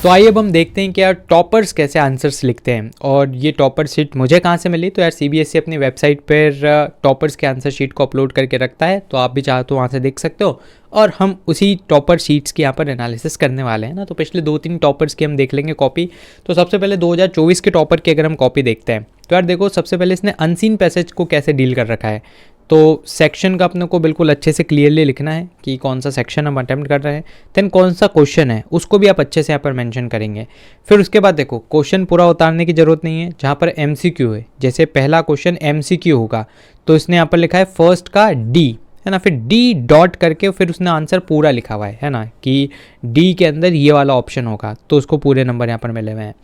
तो आइए अब हम देखते हैं कि यार टॉपर्स कैसे आंसर्स लिखते हैं। और ये टॉपर शीट मुझे कहाँ से मिली, तो यार सीबीएसई अपनी वेबसाइट पर टॉपर्स के आंसर शीट को अपलोड करके रखता है, तो आप भी चाहो तो वहाँ से देख सकते हो। और हम उसी टॉपर शीट्स की यहाँ पर एनालिसिस करने वाले हैं ना। तो पिछले 2-3 टॉपर्स की हम देख लेंगे कॉपी। तो सबसे पहले 2024 के टॉपर की अगर हम कॉपी देखते हैं तो यार देखो, सबसे पहले इसने अनसीन पैसेज को कैसे डील कर रखा है। तो सेक्शन का अपने को बिल्कुल अच्छे से क्लियरली लिखना है कि कौन सा सेक्शन हम अटेम्प्ट कर रहे हैं, देन कौन सा क्वेश्चन है उसको भी आप अच्छे से यहाँ पर मेंशन करेंगे। फिर उसके बाद देखो, क्वेश्चन पूरा उतारने की ज़रूरत नहीं है। जहाँ पर एमसीक्यू है, जैसे पहला क्वेश्चन एमसीक्यू होगा तो इसने यहाँ पर लिखा है फर्स्ट का डी, है ना, फिर डी डॉट करके फिर उसने आंसर पूरा लिखा हुआ है ना, कि डी के अंदर ये वाला ऑप्शन होगा तो उसको पूरे नंबर यहाँ पर मिले हुए हैं।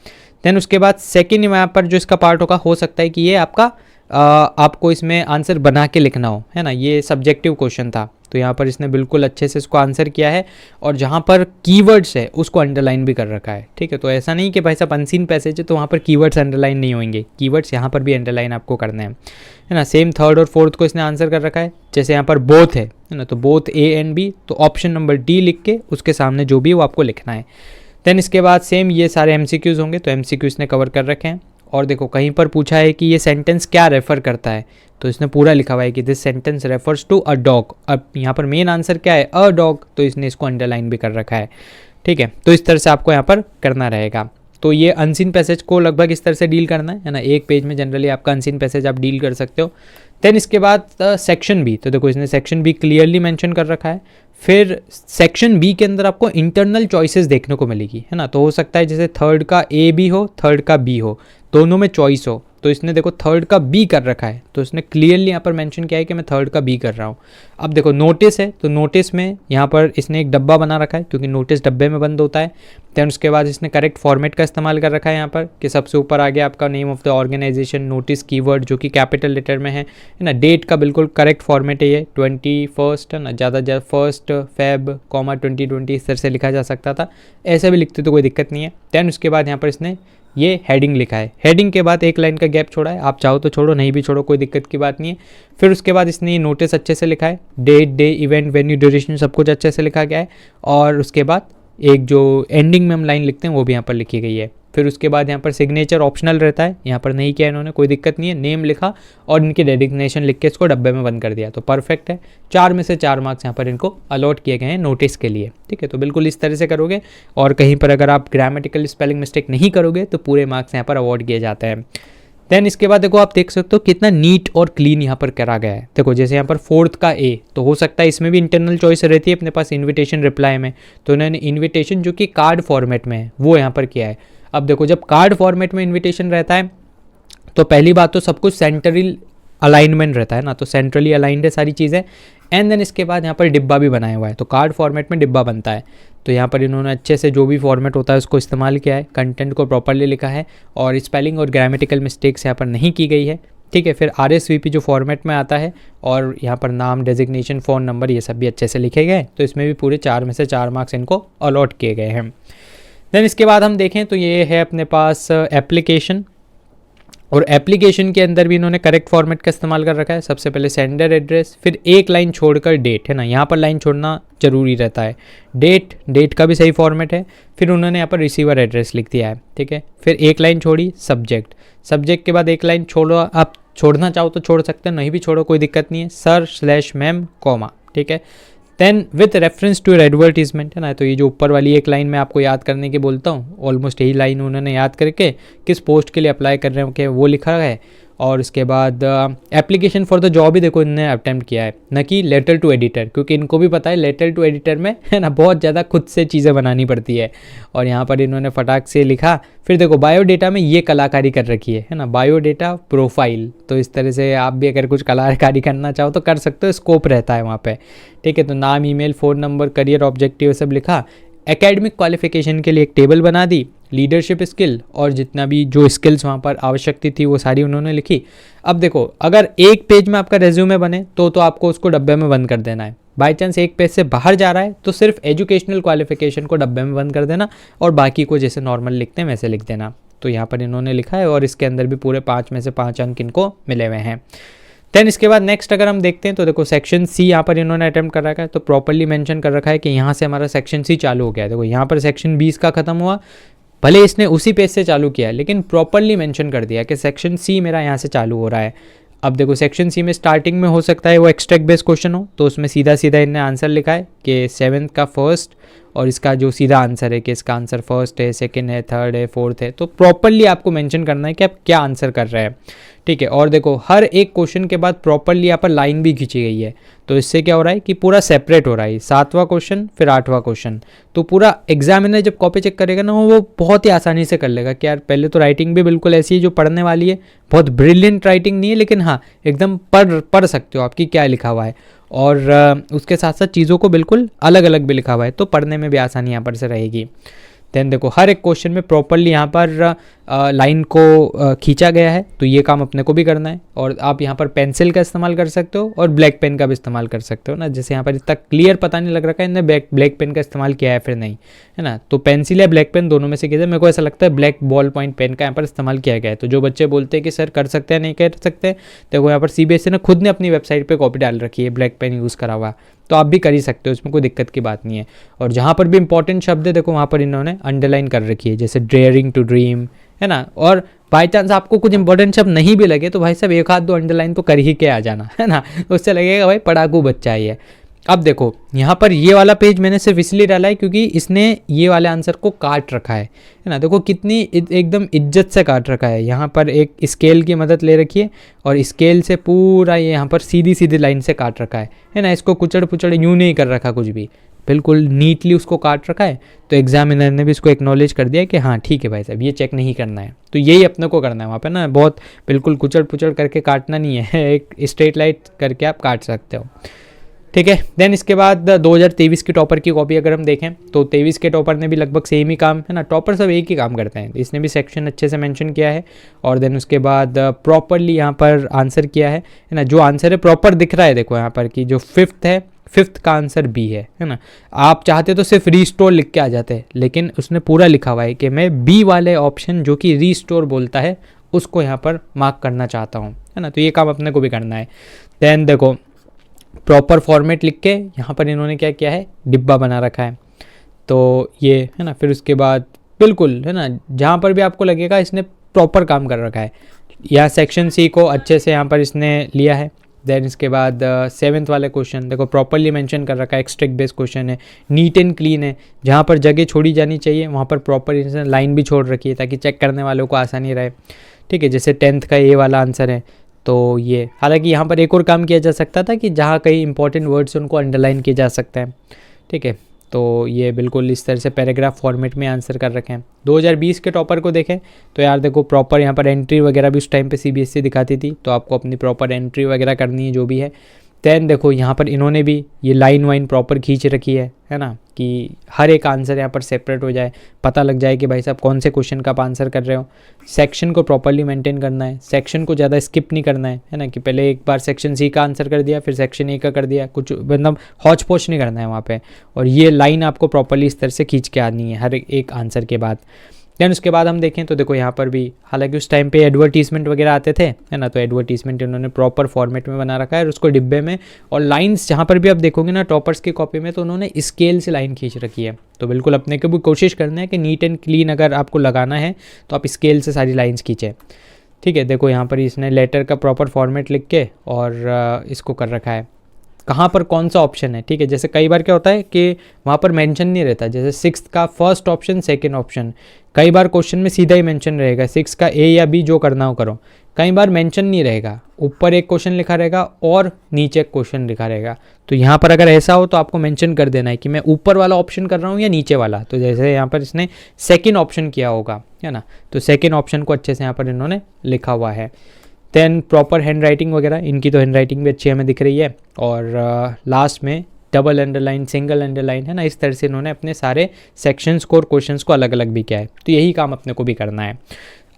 देन उसके बाद सेकेंड यहाँ पर जो इसका पार्ट होगा, हो सकता है कि ये आपका आपको इसमें आंसर बना के लिखना हो, है ना। ये सब्जेक्टिव क्वेश्चन था तो यहाँ पर इसने बिल्कुल अच्छे से इसको आंसर किया है। और जहाँ पर कीवर्ड्स है उसको अंडरलाइन भी कर रखा है, ठीक है। तो ऐसा नहीं कि भाई साहब अनसीन पैसेज है तो वहाँ पर कीवर्ड्स अंडरलाइन नहीं होंगे, कीवर्ड्स यहाँ पर भी अंडरलाइन आपको करने हैं, है ना। सेम थर्ड और फोर्थ को इसने आंसर कर रखा है। जैसे यहाँ पर बोथ है ना, तो बोथ ए एंड बी, तो ऑप्शन नंबर डी लिख के उसके सामने जो भी वो आपको लिखना है। देन इसके बाद सेम ये सारे एमसीक्यूज़ होंगे, तो एमसीक्यू इसने कवर कर रखे हैं। और देखो, कहीं पर पूछा है कि ये सेंटेंस क्या रेफर करता है, तो इसने पूरा लिखा हुआ है कि this sentence refers to a dog. अब यहाँ पर मेन आंसर क्या है, अ डॉग, तो इसने इसको अंडरलाइन भी कर रखा है, ठीक है। तो इस तरह से आपको यहाँ पर करना रहेगा। तो ये अनसीन पैसेज को लगभग इस तरह से डील करना है ना। एक पेज में जनरली आपका अनसीन पैसेज आप डील कर सकते हो। देन इसके बाद सेक्शन बी, तो देखो इसने सेक्शन बी क्लियरली मेंशन कर रखा है। फिर सेक्शन बी के अंदर आपको इंटरनल चॉइसेस देखने को मिलेगी, है ना। तो हो सकता है जैसे थर्ड का ए भी हो, थर्ड का बी हो, दोनों में चॉइस हो, तो इसने देखो थर्ड का बी कर रखा है, तो इसने क्लियरली यहाँ पर मेंशन किया है कि मैं थर्ड का बी कर रहा हूँ। अब देखो नोटिस है, तो नोटिस में यहाँ पर इसने एक डब्बा बना रखा है क्योंकि नोटिस डब्बे में बंद होता है। देन उसके बाद इसने करेक्ट फॉर्मेट का इस्तेमाल कर रखा है यहाँ पर, कि सबसे ऊपर आ गया आपका name of the organisation, notice keyword जो कि कैपिटल लेटर में है ना। डेट का बिल्कुल करेक्ट फॉर्मेट है ये 21 है ना, ज़्यादा 1 Feb 2020 इस तरह से लिखा जा सकता था, ऐसे भी लिखते तो कोई दिक्कत नहीं है। देन उसके बाद यहाँ पर इसने ये हेडिंग लिखा है, हेडिंग के बाद एक लाइन का गैप छोड़ा है, आप चाहो तो छोड़ो, नहीं भी छोड़ो कोई दिक्कत की बात नहीं है। फिर उसके बाद इसने ये नोटिस अच्छे से लिखा है, date, day, event, venue, duration सब कुछ अच्छे से लिखा गया है। और उसके बाद एक जो एंडिंग में हम लाइन लिखते हैं वो भी यहाँ पर लिखी गई है। फिर उसके बाद यहाँ पर सिग्नेचर ऑप्शनल रहता है, यहाँ पर नहीं किया इन्होंने, कोई दिक्कत नहीं है। नेम लिखा और इनकी डेडिग्नेशन लिख के इसको डब्बे में बंद कर दिया, तो परफेक्ट है। 4 में से 4 मार्क्स यहाँ पर इनको अलॉट किए गए हैं नोटिस के लिए, ठीक है। तो बिल्कुल इस तरह से करोगे, और कहीं पर अगर आप ग्रामेटिकल स्पेलिंग मिस्टेक नहीं करोगे तो पूरे मार्क्स यहाँ पर अवॉर्ड किए जाते हैं। देन इसके बाद देखो, आप देख सकते हो कितना नीट और क्लीन यहाँ पर करा गया है। देखो जैसे यहाँ पर फोर्थ का ए, तो हो सकता है इसमें भी इंटरनल चॉइस रहती है अपने पास इन्विटेशन रिप्लाई में, तो इन्होंने इन्विटेशन जो कि कार्ड फॉर्मेट में है वो यहाँ पर किया है। अब देखो, जब कार्ड फॉर्मेट में इन्विटेशन रहता है तो पहली बात तो सब कुछ सेंट्रली अलाइनमेंट रहता है ना, तो सेंट्रली अलाइंड है सारी चीज़ें। एंड देन इसके बाद यहाँ पर डिब्बा भी बनाया हुआ है, तो कार्ड फॉर्मेट में डिब्बा बनता है, तो यहाँ पर इन्होंने अच्छे से जो भी फॉर्मेट होता है उसको इस्तेमाल किया है, कंटेंट को प्रॉपरली लिखा है, और स्पेलिंग और ग्रामेटिकल मिस्टेक्स यहाँ पर नहीं की गई है, ठीक है। फिर RSVP जो फॉर्मेट में आता है, और यहाँ पर नाम, डेजिग्नेशन, फ़ोन नंबर, ये सब भी अच्छे से लिखे गए, तो इसमें भी पूरे 4 में से 4 मार्क्स इनको अलॉट किए गए हैं। देन इसके बाद हम देखें तो ये है अपने पास एप्लीकेशन, और एप्लीकेशन के अंदर भी इन्होंने करेक्ट फॉर्मेट का इस्तेमाल कर रखा है। सबसे पहले सेंडर एड्रेस, फिर एक लाइन छोड़कर डेट, है ना, यहाँ पर लाइन छोड़ना जरूरी रहता है। डेट का भी सही फॉर्मेट है। फिर उन्होंने यहाँ पर रिसीवर एड्रेस लिख दिया है, ठीक है। फिर एक लाइन छोड़ी सब्जेक्ट के बाद एक लाइन छोड़ो, आप छोड़ना चाहो तो छोड़ सकते हो, नहीं भी छोड़ो कोई दिक्कत नहीं है। सर/मैम, कॉमा, ठीक है। Then with reference to advertisement, है ना, तो ये जो ऊपर वाली एक लाइन मैं आपको याद करने की बोलता हूँ, ऑलमोस्ट यही लाइन उन्होंने याद करके किस पोस्ट के लिए अप्लाई कर रहे हैं वो लिखा है। और उसके बाद एप्लीकेशन फॉर द जॉब भी देखो इन्होंने अटेम्प्ट किया है, न कि लेटर टू एडिटर, क्योंकि इनको भी पता है लेटर टू एडिटर में, है ना, बहुत ज़्यादा खुद से चीज़ें बनानी पड़ती है, और यहाँ पर इन्होंने फटाक से लिखा। फिर देखो बायोडेटा में ये कलाकारी कर रखी है ना, बायोडेटा प्रोफाइल, तो इस तरह से आप भी अगर कुछ कलाकारी करना चाहो तो कर सकते हो, स्कोप रहता है वहाँ पे, ठीक है। तो नाम, email, phone number, career objective सब लिखा। एकेडमिक क्वालिफिकेशन के लिए एक टेबल बना दी, लीडरशिप स्किल, और जितना भी जो स्किल्स वहाँ पर आवश्यकता थी वो सारी उन्होंने लिखी। अब देखो, अगर एक पेज में आपका रेज्यूमे बने तो आपको उसको डब्बे में बंद कर देना है। बाई चांस एक पेज से बाहर जा रहा है तो सिर्फ एजुकेशनल क्वालिफिकेशन को डब्बे में बंद कर देना, और बाकी को जैसे नॉर्मल लिखते हैं वैसे लिख देना। तो यहाँ पर इन्होंने लिखा है, और इसके अंदर भी पूरे 5 में से 5 अंक इनको मिले हुए हैं। देन इसके बाद नेक्स्ट अगर हम देखते हैं तो देखो सेक्शन सी यहाँ पर इन्होंने अटेम्प्ट कर रखा है, तो प्रॉपरली मेंशन कर रखा है कि यहाँ से हमारा सेक्शन सी चालू हो गया है। देखो यहाँ पर सेक्शन 20 का खत्म हुआ, भले इसने उसी पेज से चालू किया है लेकिन प्रॉपरली मेंशन कर दिया कि सेक्शन सी मेरा यहाँ से चालू हो रहा है। अब देखो सेक्शन सी में स्टार्टिंग में हो सकता है वो एक्सट्रैक्ट बेस्ड क्वेश्चन हो, तो उसमें सीधा सीधा इन्हें आंसर लिखा है कि 7th का फर्स्ट, और इसका जो सीधा आंसर है कि इसका आंसर फर्स्ट है, सेकंड है, थर्ड है, फोर्थ है। तो प्रॉपरली आपको मेंशन करना है कि आप क्या आंसर कर रहे हैं, ठीक है। और देखो हर एक क्वेश्चन के बाद प्रॉपरली यहाँ पर लाइन भी खींची गई है, तो इससे क्या हो रहा है कि पूरा सेपरेट हो रहा है। 7वां क्वेश्चन फिर 8वां क्वेश्चन, तो पूरा एग्जामिनर जब कॉपी चेक करेगा ना वो बहुत ही आसानी से कर लेगा कि यार पहले तो राइटिंग भी बिल्कुल ऐसी है जो पढ़ने वाली है, बहुत ब्रिलियंट राइटिंग नहीं है लेकिन हाँ एकदम पढ़ सकते हो आपकी क्या लिखा हुआ है, और उसके साथ साथ चीज़ों को बिल्कुल अलग अलग भी लिखा हुआ है, तो पढ़ने में भी आसानी यहाँ पर से रहेगी। देन देखो हर एक क्वेश्चन में प्रॉपरली यहाँ पर लाइन को खींचा गया है, तो ये काम अपने को भी करना है। और आप यहाँ पर पेंसिल का इस्तेमाल कर सकते हो और ब्लैक पेन का भी इस्तेमाल कर सकते हो ना, जैसे यहाँ पर इतना क्लियर पता नहीं लग रहा है इन्हें ब्लैक पेन का इस्तेमाल किया है फिर नहीं, है ना। तो पेंसिल या ब्लैक पेन दोनों में से किया, मेरे को ऐसा लगता है ब्लैक बॉल पॉइंट पेन का यहाँ पर इस्तेमाल किया गया है। तो जो बच्चे बोलते हैं कि सर कर सकते हैं नहीं कर सकते, देखो यहाँ पर CBSE ने खुद ने अपनी वेबसाइट पर कॉपी डाल रखी है ब्लैक पेन यूज़ करा हुआ, तो आप भी कर ही सकते हो, इसमें कोई दिक्कत की बात नहीं है। और जहाँ पर भी इंपॉर्टेंट शब्द है देखो वहाँ पर इन्होंने अंडरलाइन कर रखी है, जैसे डेयरिंग टू ड्रीम, है ना। और बाई चांस आपको कुछ इंपॉर्टेंट शब्द नहीं भी लगे तो भाई साहब एक हाथ दो अंडरलाइन तो कर ही के आ जाना, है ना, उससे लगेगा भाई पढ़ाकू बच्चा ही है। अब देखो यहाँ पर ये वाला पेज मैंने सिर्फ इसलिए डाला है क्योंकि इसने ये वाले आंसर को काट रखा है ना। देखो कितनी एकदम इज्जत से काट रखा है, यहाँ पर एक स्केल की मदद ले रखी है और स्केल से पूरा ये यहाँ पर सीधी सीधी लाइन से काट रखा है ना। इसको कुचड़ पुचड़ यूँ नहीं कर रखा, कुछ भी बिल्कुल नीटली उसको काट रखा है। तो एग्जामिनर ने भी इसको एक्नॉलेज कर दिया कि हाँ ठीक है भाई साहब ये चेक नहीं करना है, तो यही अपने को करना है वहाँ पे ना, बहुत बिल्कुल कुचड़ पुचड़ करके काटना नहीं है, एक स्ट्रेट लाइट करके आप काट सकते हो, ठीक है। देन इसके बाद 2023 की टॉपर की कॉपी अगर हम देखें तो 23 के टॉपर ने भी लगभग सेम ही काम, है ना, टॉपर सब एक ही काम करते हैं, इसने भी सेक्शन अच्छे से मेंशन किया है। और देन उसके बाद प्रॉपरली यहाँ पर आंसर किया है ना, जो आंसर है प्रॉपर दिख रहा है देखो यहाँ पर कि जो फिफ्थ का आंसर बी है ना। आप चाहते तो सिर्फ रीस्टोर लिख के आ जाते, लेकिन उसने पूरा लिखा हुआ है कि मैं बी वाले ऑप्शन जो कि रीस्टोर बोलता है उसको यहाँ पर मार्क करना चाहता हूँ, है ना। तो ये काम अपने को भी करना है। देन देखो प्रॉपर फॉर्मेट लिख के यहाँ पर इन्होंने क्या किया है, डिब्बा बना रखा है, तो ये है ना। फिर उसके बाद बिल्कुल है ना, जहाँ पर भी आपको लगेगा इसने प्रॉपर काम कर रखा है। यहाँ सेक्शन सी को अच्छे से यहाँ पर इसने लिया है। देन इसके बाद 7th वाले क्वेश्चन देखो प्रॉपरली मेंशन कर रखा है, एक्सट्रैक्ट बेस्ड क्वेश्चन है, नीट एंड क्लीन है, जहाँ पर जगह छोड़ी जानी चाहिए वहाँ पर प्रॉपर इसने लाइन भी छोड़ रखी है ताकि चेक करने वालों को आसानी रहे, ठीक है। जैसे 10th का ये वाला आंसर है, तो ये हालांकि यहाँ पर एक और काम किया जा सकता था कि जहाँ कई इंपॉर्टेंट वर्ड्स उनको अंडरलाइन किया जा सकता है, ठीक है। तो ये बिल्कुल इस तरह से पैराग्राफ फॉर्मेट में आंसर कर रखे हैं। 2020 के टॉपर को देखें तो यार देखो प्रॉपर यहाँ पर एंट्री वगैरह भी उस टाइम पे CBSE दिखाती थी, तो आपको अपनी प्रॉपर एंट्री वगैरह करनी है जो भी है। देन देखो यहाँ पर इन्होंने भी ये लाइन वाइन प्रॉपर खींच रखी है ना, कि हर एक आंसर यहाँ पर सेपरेट हो जाए, पता लग जाए कि भाई साहब कौन से क्वेश्चन का आप आंसर कर रहे हो। सेक्शन को प्रॉपरली मेंटेन करना है, सेक्शन को ज़्यादा स्किप नहीं करना है ना, कि पहले एक बार सेक्शन सी का आंसर कर दिया फिर सेक्शन ए का कर दिया, कुछ मतलब हौच पौच नहीं करना है वहाँ पे। और ये लाइन आपको प्रॉपरली इस तरह से खींच के आनी है हर एक आंसर के बाद। देन उसके बाद हम देखें तो देखो यहाँ पर भी हालांकि उस टाइम पे एडवर्टीजमेंट वगैरह आते थे, है ना, तो एडवर्टीजमेंट उन्होंने प्रॉपर फॉर्मेट में बना रखा है और उसको डिब्बे में। और लाइंस जहाँ पर भी आप देखोगे ना टॉपर्स की कॉपी में, तो उन्होंने स्केल से लाइन खींच रखी है। तो बिल्कुल अपने को भी कोशिश करना है कि नीट एंड क्लीन अगर आपको लगाना है तो आप स्केल से सारी लाइन्स खींचें, ठीक है। देखो यहाँ पर इसने लेटर का प्रॉपर फॉर्मेट लिख के और इसको कर रखा है कहाँ पर कौन सा ऑप्शन है, ठीक है। जैसे कई बार क्या होता है कि वहाँ पर मेंशन नहीं रहता, जैसे 6th का फर्स्ट ऑप्शन सेकंड ऑप्शन, कई बार क्वेश्चन में सीधा ही मेंशन रहेगा 6 का ए या बी जो करना हो करो, कई बार मेंशन नहीं रहेगा, ऊपर एक क्वेश्चन लिखा रहेगा और नीचे एक क्वेश्चन लिखा रहेगा। तो यहाँ पर अगर ऐसा हो तो आपको मेंशन कर देना है कि मैं ऊपर वाला ऑप्शन कर रहा हूँ या नीचे वाला। तो जैसे यहाँ पर इसने सेकेंड ऑप्शन किया होगा, है ना, तो सेकेंड ऑप्शन को अच्छे से यहाँ पर इन्होंने लिखा हुआ है। देन प्रॉपर हैंड राइटिंग वगैरह, इनकी तो हैंड राइटिंग भी अच्छी हमें दिख रही है। और लास्ट में डबल अंडरलाइन, सिंगल अंडरलाइन, है ना, इस तरह से इन्होंने अपने सारे सेक्शंस को और क्वेश्चंस को अलग अलग भी किया है। तो यही काम अपने को भी करना है।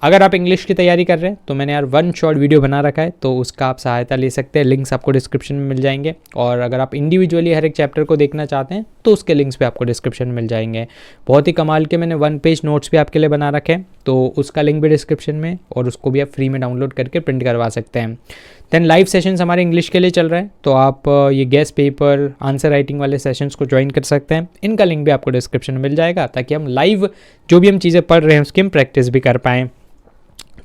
अगर आप इंग्लिश की तैयारी कर रहे हैं तो मैंने यार 1 शॉर्ट वीडियो बना रखा है, तो उसका आप सहायता ले सकते हैं, लिंक्स आपको डिस्क्रिप्शन में मिल जाएंगे। और अगर आप इंडिविजुअली हर एक चैप्टर को देखना चाहते हैं तो उसके लिंक्स भी आपको डिस्क्रिप्शन में मिल जाएंगे। बहुत ही कमाल के मैंने 1 पेज नोट्स भी आपके लिए बना रखे हैं, तो उसका लिंक भी डिस्क्रिप्शन में, और उसको भी आप फ्री में डाउनलोड करके प्रिंट करवा सकते हैं। देन लाइव सेशंस हमारे इंग्लिश के लिए चल रहे हैं, तो आप ये गेस्ट पेपर आंसर राइटिंग वाले सेशंस को ज्वाइन कर सकते हैं। इनका लिंक भी आपको डिस्क्रिप्शन में मिल जाएगा, ताकि हम लाइव जो भी हम चीज़ें पढ़ रहे हैं उसकी हम प्रैक्टिस भी कर पाएँ।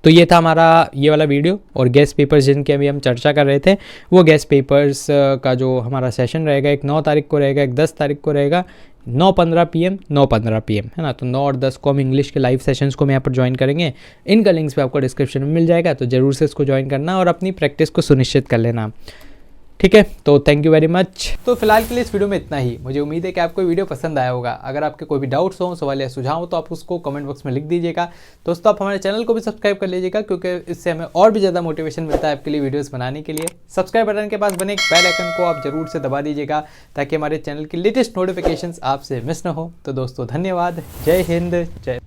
तो ये था हमारा ये वाला वीडियो, और गेस्ट पेपर्स जिनके अभी हम चर्चा कर रहे थे, वो गेस्ट पेपर्स का जो हमारा सेशन रहेगा, एक 9 तारीख को रहेगा, एक 10 तारीख को रहेगा, 9:15 PM 9:15 PM, है ना। तो 9 और 10 को हम इंग्लिश के लाइव सेशंस को हम यहाँ पर ज्वाइन करेंगे। इनका लिंक्स भी आपको डिस्क्रिप्शन में मिल जाएगा, तो ज़रूर से इसको ज्वाइन करना और अपनी प्रैक्टिस को सुनिश्चित कर लेना। ठीक है, तो थैंक यू वेरी मच। तो फिलहाल के लिए इस वीडियो में इतना ही। मुझे उम्मीद है कि आपको वीडियो पसंद आया होगा। अगर आपके कोई भी डाउट्स हो, सवाल या सुझाव हो, तो आप उसको कमेंट बॉक्स में लिख दीजिएगा। दोस्तों, आप हमारे चैनल को भी सब्सक्राइब कर लीजिएगा, क्योंकि इससे हमें और भी ज़्यादा मोटिवेशन मिलता है आपके लिए वीडियोज़ बनाने के लिए। सब्सक्राइब बटन के पास बने एक बेल आइकन को आप जरूर से दबा दीजिएगा, ताकि हमारे चैनल की लेटेस्ट नोटिफिकेशंस आपसे मिस ना हो। तो दोस्तों, धन्यवाद। जय हिंद, जय